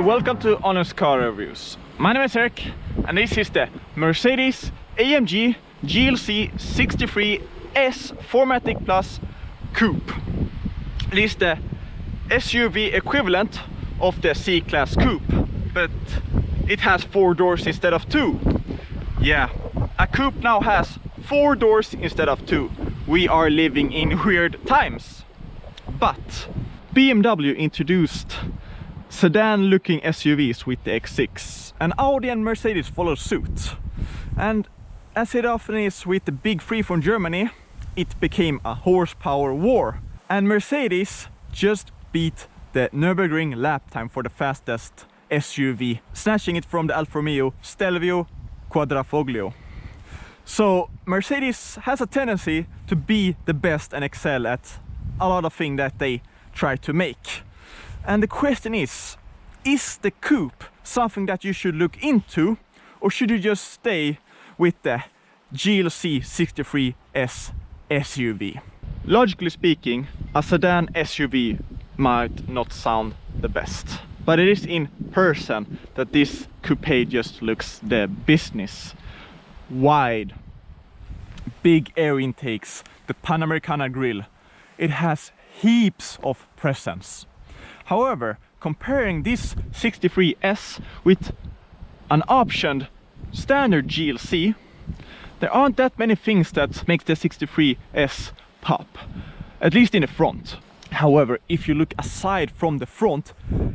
and welcome to Honest Car Reviews. My name is Eric and this is the Mercedes-AMG GLC 63S 4MATIC Plus Coupe. It is the SUV equivalent of the C-Class Coupe, but it has 4 doors instead of 2. Yeah, a coupe now has 4 doors instead of 2. We are living in weird times. But BMW introduced sedan-looking SUVs with the X6, and Audi and Mercedes followed suit. And as it often is with the big three from Germany, it became a horsepower war. And Mercedes just beat the Nürburgring lap time for the fastest SUV, snatching it from the Alfa Romeo Stelvio Quadrifoglio. So Mercedes has a tendency to be the best and excel at a lot of things that they try to make. And the question is the coupe something that you should look into, or should you just stay with the GLC 63S SUV? Logically speaking, a sedan SUV might not sound the best, but it is in person that this coupe just looks the business. Wide, big air intakes, the Panamericana grille. It has heaps of presence. However, comparing this 63S with an optioned standard GLC, there aren't that many things that make the 63S pop, at least in the front. However, if you look aside from the front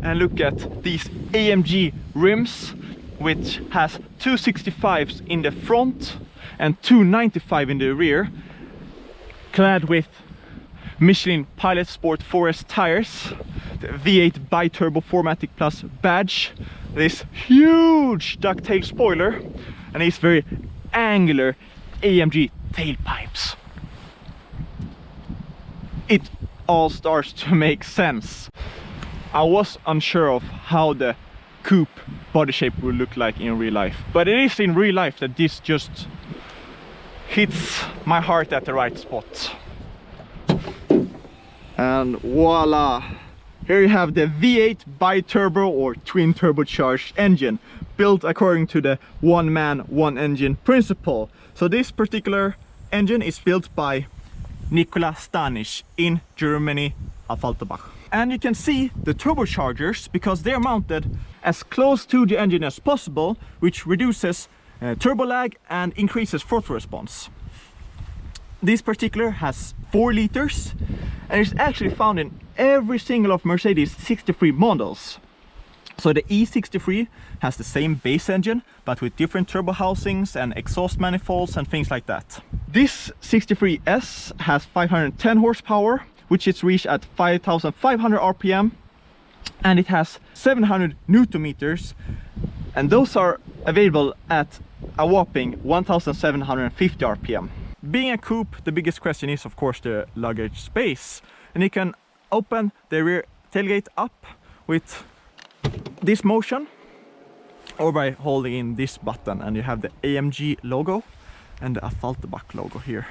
and look at these AMG rims, which has 265s in the front and 295 in the rear, clad with Michelin Pilot Sport 4S tires, the V8 bi-turbo 4MATIC Plus badge, this huge ducktail spoiler, and these very angular AMG tailpipes. It all starts to make sense. I was unsure of how the coupe body shape would look like in real life, but it is in real life that this just hits my heart at the right spot. And voila! Here you have the V8 bi-turbo or twin turbocharged engine, built according to the one man, one engine principle. So this particular engine is built by Nikola Stanisch in Germany, Affalterbach. And you can see the turbochargers because they are mounted as close to the engine as possible, which reduces turbo lag and increases throttle response. This particular has 4 liters and is actually found in every single of Mercedes 63 models. So the E63 has the same base engine but with different turbo housings and exhaust manifolds and things like that. This 63S has 510 horsepower, which is reached at 5,500 RPM, and it has 700 Newton meters, and those are available at a whopping 1,750 RPM. Being a coupe, the biggest question is of course the luggage space, and you can open the rear tailgate up with this motion or by holding in this button, and you have the AMG logo and the Affalterbach logo here.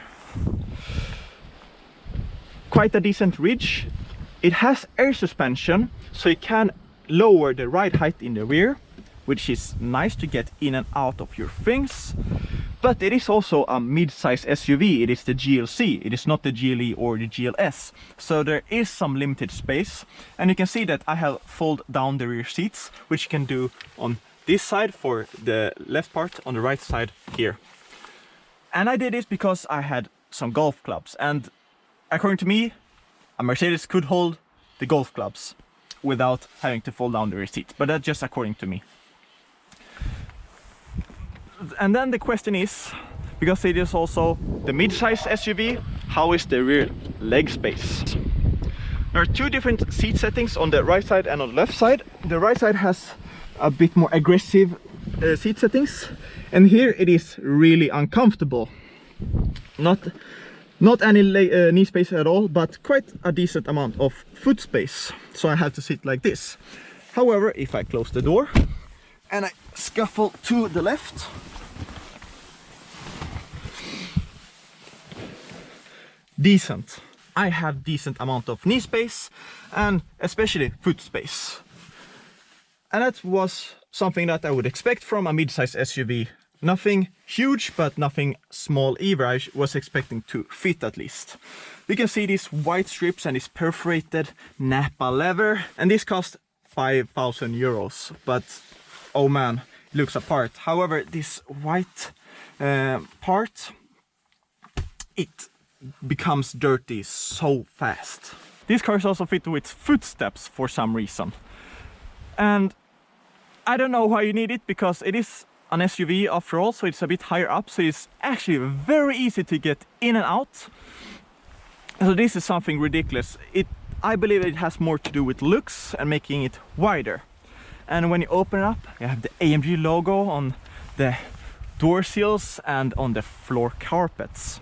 Quite a decent ridge. It has air suspension, so you can lower the ride height in the rear, which is nice to get in and out of your things. But it is also a mid-size SUV. It is the GLC, it is not the GLE or the GLS. So there is some limited space. And you can see that I have folded down the rear seats, which you can do on this side for the left part, on the right side here. And I did this because I had some golf clubs. And according to me, a Mercedes could hold the golf clubs without having to fold down the rear seat. But that's just according to me. And then the question is, because it is also the mid-size SUV, how is the rear leg space? There are 2 different seat settings on the right side and on the left side. The right side has a bit more aggressive seat settings, and here it is really uncomfortable. Not any knee space at all, but quite a decent amount of foot space. So I have to sit like this. However, if I close the door and I scuffle to the left, decent. I have decent amount of knee space and especially foot space. And that was something that I would expect from a mid-size SUV. Nothing huge, but nothing small either. I was expecting to fit at least. You can see these white strips and this perforated Napa leather. And this cost 5,000 euros. But oh man, it looks apart. However, this white part, it becomes dirty so fast. This car is also fitted with footsteps for some reason. And I don't know why you need it, because it is an SUV after all, so it's a bit higher up, so it's actually very easy to get in and out. So this is something ridiculous. I believe it has more to do with looks and making it wider. And when you open it up, you have the AMG logo on the door sills and on the floor carpets.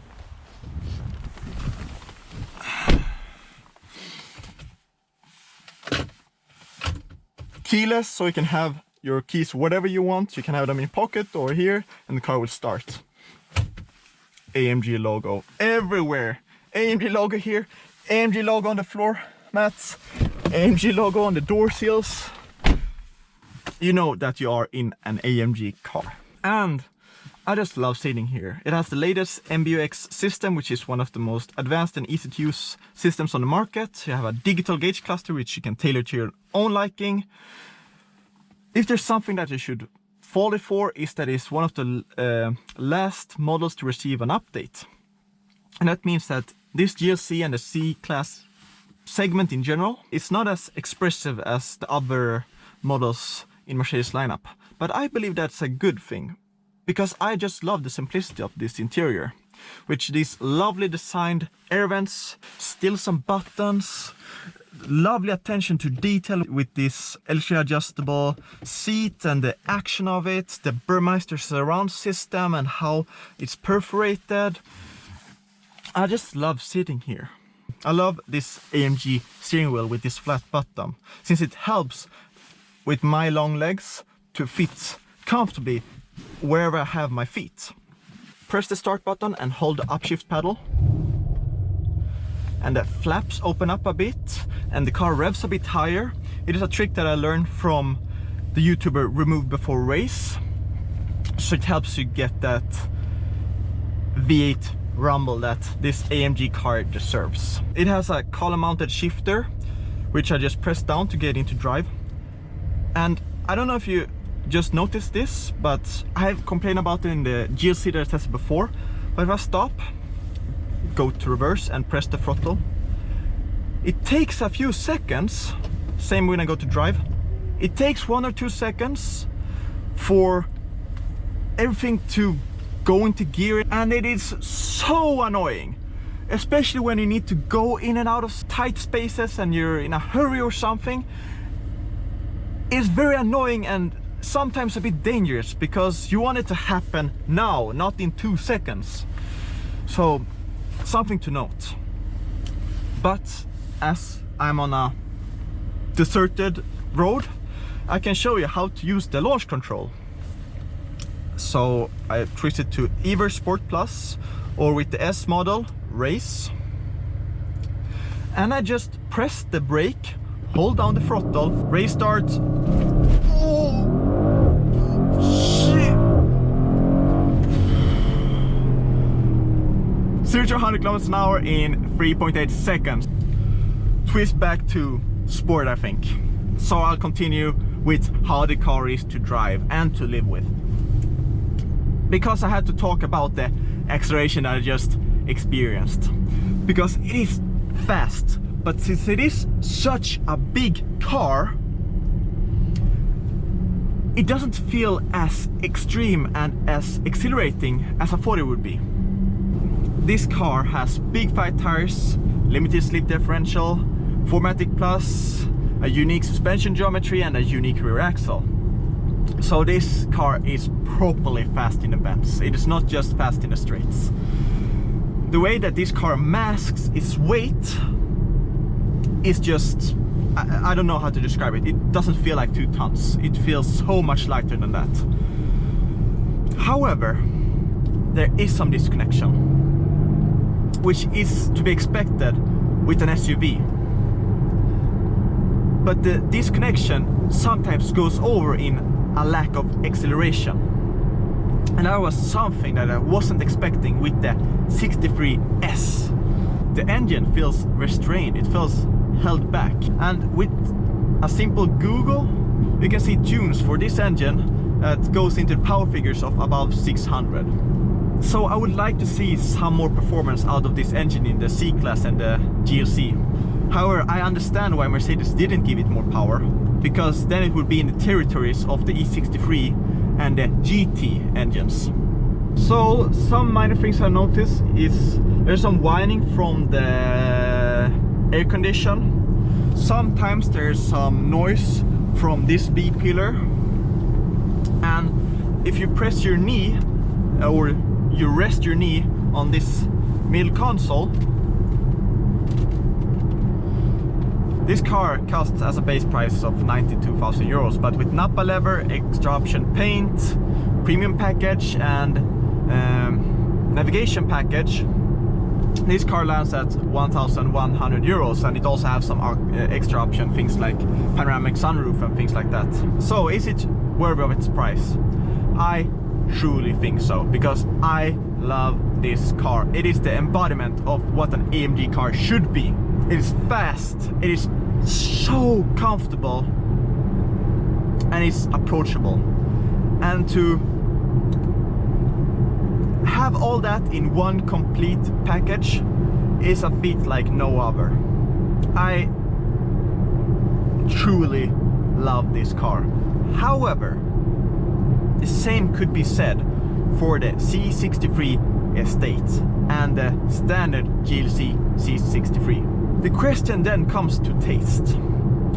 Keyless, so you can have your keys whatever you want. You can have them in your pocket or here, and the car will start. AMG logo everywhere. AMG logo here, AMG logo on the floor mats, AMG logo on the door sills. You know that you are in an AMG car. And I just love sitting here. It has the latest MBUX system, which is one of the most advanced and easy to use systems on the market. You have a digital gauge cluster, which you can tailor to your own liking. If there's something that you should fault it for, is that it's one of the last models to receive an update. And that means that this GLC and the C-Class segment in general is not as expressive as the other models in Mercedes lineup. But I believe that's a good thing, because I just love the simplicity of this interior, which these lovely designed air vents, still some buttons, lovely attention to detail with this electrically adjustable seat and the action of it, the Burmeister surround system and how it's perforated. I just love sitting here. I love this AMG steering wheel with this flat bottom, since it helps with my long legs to fit comfortably wherever I have my feet. Press the start button and hold the upshift pedal. And the flaps open up a bit and the car revs a bit higher. It is a trick that I learned from the YouTuber Remove Before Race. So it helps you get that V8 rumble that this AMG car deserves. It has a column mounted shifter, which I just press down to get into drive. And I don't know if you just noticed this, but I have complained about it in the GLC that I tested before. But if I stop, go to reverse and press the throttle, it takes a few seconds. Same when I go to drive, it takes 1 or 2 seconds for everything to go into gear, and it is so annoying, especially when you need to go in and out of tight spaces and you're in a hurry or something. It's very annoying and sometimes a bit dangerous, because you want it to happen now, not in 2 seconds. So something to note. But as I'm on a deserted road, I can show you how to use the launch control. So I twist it to either Sport Plus or with the S model Race, and I just press the brake, hold down the throttle, race start. Oh shit! 0 to 100 kilometers an hour in 3.8 seconds. Twist back to Sport, I think. So I'll continue with how the car is to drive and to live with, because I had to talk about the acceleration that I just experienced, because it is fast, but since it is such a big car, it doesn't feel as extreme and as exhilarating as I thought it would be. This car has big fat tires, limited slip differential, 4MATIC Plus, a unique suspension geometry and a unique rear axle. So this car is properly fast in the bends. It is not just fast in the straights. The way that this car masks its weight is just, I don't know how to describe it. It doesn't feel like 2 tons. It feels so much lighter than that. However, there is some disconnection, which is to be expected with an SUV. but the disconnection sometimes goes over in a lack of acceleration. And that was something that I wasn't expecting with the 63S. The engine feels restrained, it feels held back. And with a simple Google, you can see tunes for this engine that goes into power figures of above 600. So I would like to see some more performance out of this engine in the C-Class and the GLC. However, I understand why Mercedes didn't give it more power, because then it would be in the territories of the E63 and the GT engines. So some minor things I noticed is there's some whining from the air condition. Sometimes there's some noise from this B pillar, and if you press your knee or you rest your knee on this middle console, this car costs as a base price of 92,000 euros, but with Nappa leather, extra option paint, premium package and navigation package, this car lands at 1,100 euros, and it also has some extra option things like panoramic sunroof and things like that. So is it worthy of its price? I truly think so, because I love this car. It is the embodiment of what an AMG car should be. It is fast, it is so comfortable, and it's approachable. And to have all that in one complete package is a feat like no other. I truly love this car. However, the same could be said for the C63 Estate and the standard GLC C63. The question then comes to taste,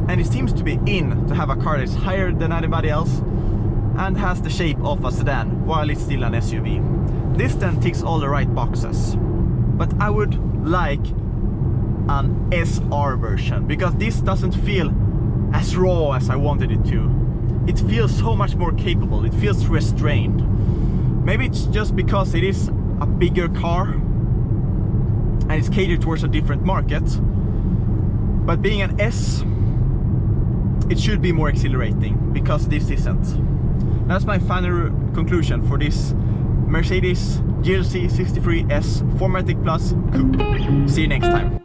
and it seems to be in to have a car that's higher than anybody else and has the shape of a sedan while it's still an SUV. This then ticks all the right boxes, but I would like an SR version, because this doesn't feel as raw as I wanted it to. It feels so much more capable, it feels restrained. Maybe it's just because it is a bigger car and it's catered towards a different market, but being an S, it should be more exhilarating, because this isn't. That's my final conclusion for this Mercedes GLC 63S 4MATIC Plus Coupe. See you next time.